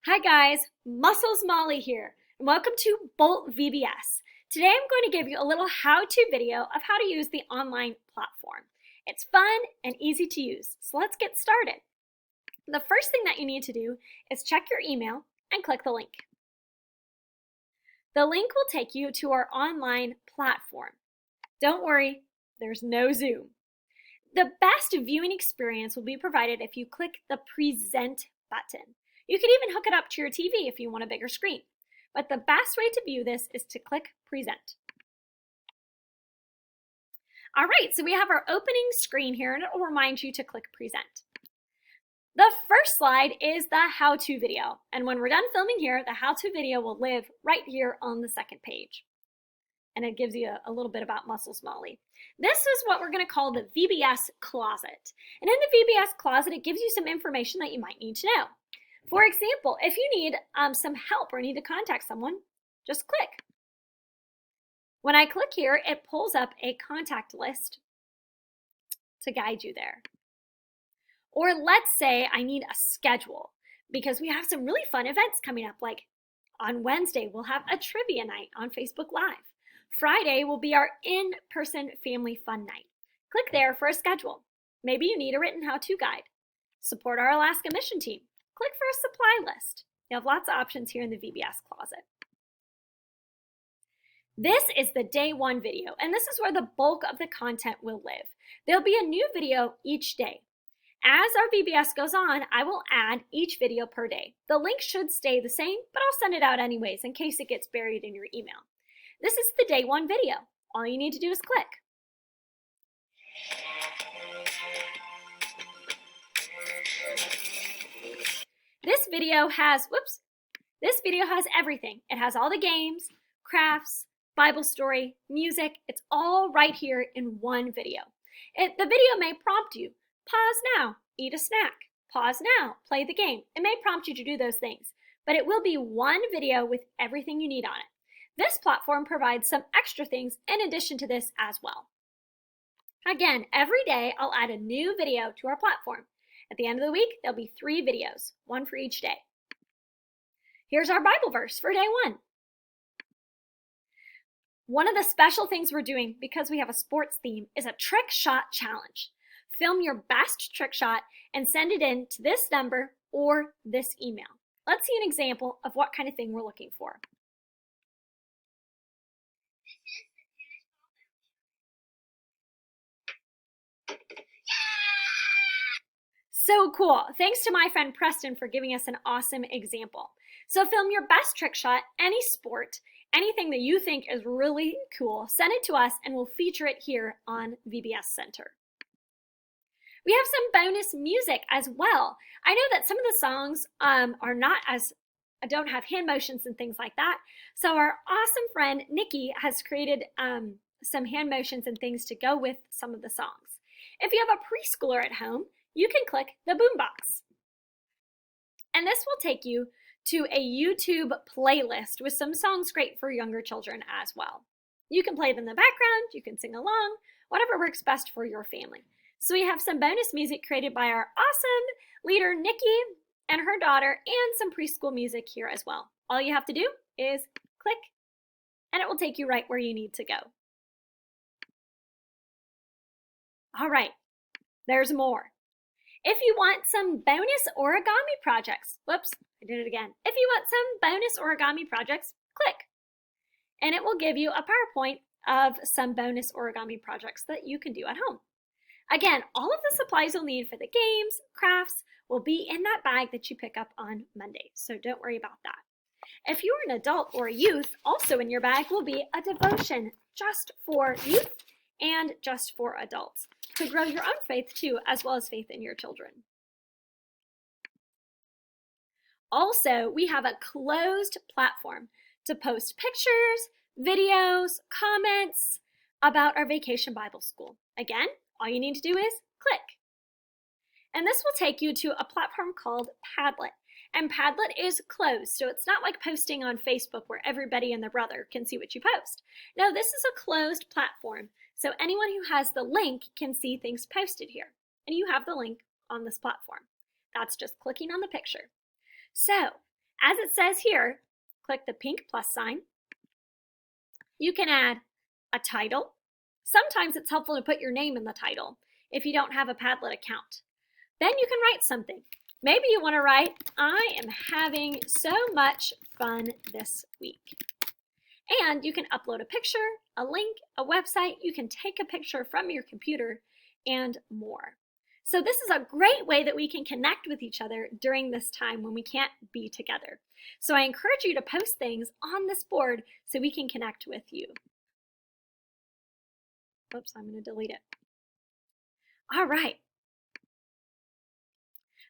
Hi guys, Muscles Molly here, and welcome to Bolt VBS. Today I'm going to give you a little how-to video of how to use the online platform. It's fun and easy to use, so let's get started. The first thing that you need to do is check your email and click the link. The link will take you to our online platform. Don't worry, there's no Zoom. The best viewing experience will be provided if you click the Present button. You can even hook it up to your TV if you want a bigger screen. But the best way to view this is to click Present. All right, so we have our opening screen here, and it will remind you to click Present. The first slide is the how-to video. And when we're done filming here, the how-to video will live right here on the second page. And it gives you a little bit about Muscles Molly. This is what we're going to call the VBS Closet. And in the VBS Closet, it gives you some information that you might need to know. For example, if you need some help or need to contact someone, just click. When I click here, it pulls up a contact list to guide you there. Or let's say I need a schedule because we have some really fun events coming up, like on Wednesday, we'll have a trivia night on Facebook Live. Friday will be our in-person family fun night. Click there for a schedule. Maybe you need a written how-to guide. Support our Alaska mission team. Click for a supply list. You have lots of options here in the VBS Closet. This is the day one video, and this is where the bulk of the content will live. There'll be a new video each day. As our VBS goes on, I will add each video per day. The link should stay the same, but I'll send it out anyways in case it gets buried in your email. This is the day one video. All you need to do is click. This video has everything. It has all the games, crafts, Bible story, music. It's all right here in one video. The video may prompt you, pause now, eat a snack, pause now, play the game. It may prompt you to do those things, but it will be one video with everything you need on it. This platform provides some extra things in addition to this as well. Again, every day I'll add a new video to our platform. At the end of the week, there'll be 3 videos, one for each day. Here's our Bible verse for day one. One of the special things we're doing, because we have a sports theme, is a trick shot challenge. Film your best trick shot and send it in to this number or this email. Let's see an example of what kind of thing we're looking for. So cool. Thanks to my friend Preston for giving us an awesome example. So film your best trick shot, any sport, anything that you think is really cool, send it to us and we'll feature it here on VBS Center. We have some bonus music as well. I know that some of the songs don't have hand motions and things like that. So our awesome friend Nikki has created some hand motions and things to go with some of the songs. If you have a preschooler at home, you can click the boombox. And this will take you to a YouTube playlist with some songs great for younger children as well. You can play them in the background, you can sing along, whatever works best for your family. So we have some bonus music created by our awesome leader, Nikki, and her daughter, and some preschool music here as well. All you have to do is click, and it will take you right where you need to go. All right, there's more. If you want some bonus origami projects, whoops, I did it again. If you want some bonus origami projects, click. And it will give you a PowerPoint of some bonus origami projects that you can do at home. Again, all of the supplies you'll need for the games, crafts, will be in that bag that you pick up on Monday, so don't worry about that. If you're an adult or a youth, also in your bag will be a devotion just for youth and just for adults to grow your own faith too, as well as faith in your children. Also, we have a closed platform to post pictures, videos, comments about our Vacation Bible School. Again, all you need to do is click. And this will take you to a platform called Padlet. And Padlet is closed, so it's not like posting on Facebook where everybody and their brother can see what you post. No, this is a closed platform, so anyone who has the link can see things posted here. And you have the link on this platform. That's just clicking on the picture. So As it says here, click the pink plus sign. You can add a title. Sometimes it's helpful to put your name in the title if you don't have a Padlet account. Then you can write something. Maybe you want to write, I am having so much fun this week. And you can upload a picture, a link, a website. You can take a picture from your computer and more. So this is a great way that we can connect with each other during this time when we can't be together. So I encourage you to post things on this board so we can connect with you. Oops, I'm going to delete it. All right.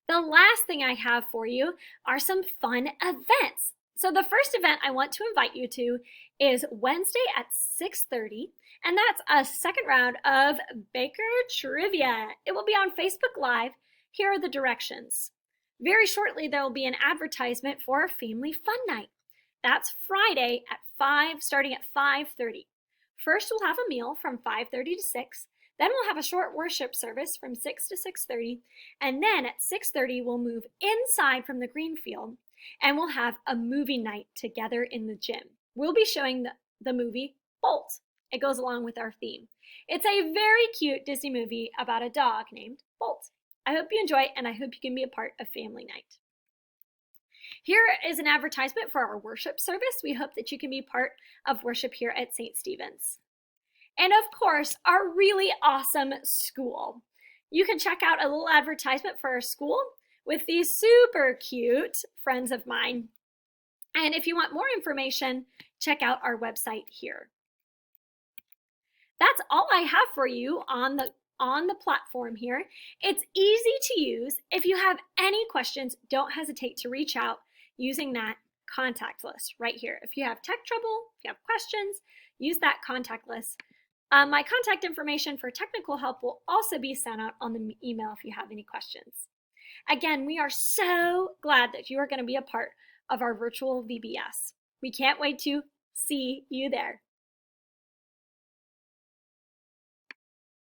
The last thing I have for you are some fun events. So the first event I want to invite you to is Wednesday at 6:30, and that's a second round of Baker Trivia. It will be on Facebook Live. Here are the directions. Very shortly, there will be an advertisement for a family fun night. That's Friday at 5, starting at 5:30. First, we'll have a meal from 5:30 to 6. Then we'll have a short worship service from 6 to 6:30. And then at 6:30, we'll move inside from the green field and we'll have a movie night together in the gym. We'll be showing the movie Bolt. It goes along with our theme. It's a very cute Disney movie about a dog named Bolt. I hope you enjoy it, and I hope you can be a part of family night. Here is an advertisement for our worship service. We hope that you can be part of worship here at St. Stephen's. And of course, our really awesome school. You can check out a little advertisement for our school with these super cute friends of mine. And if you want more information, check out our website here. That's all I have for you on the platform here. It's easy to use. If you have any questions, don't hesitate to reach out using that contact list right here. If you have tech trouble, if you have questions, use that contact list. My contact information for technical help will also be sent out on the email if you have any questions. Again, we are so glad that you are going to be a part of our virtual VBS. We can't wait to see you there.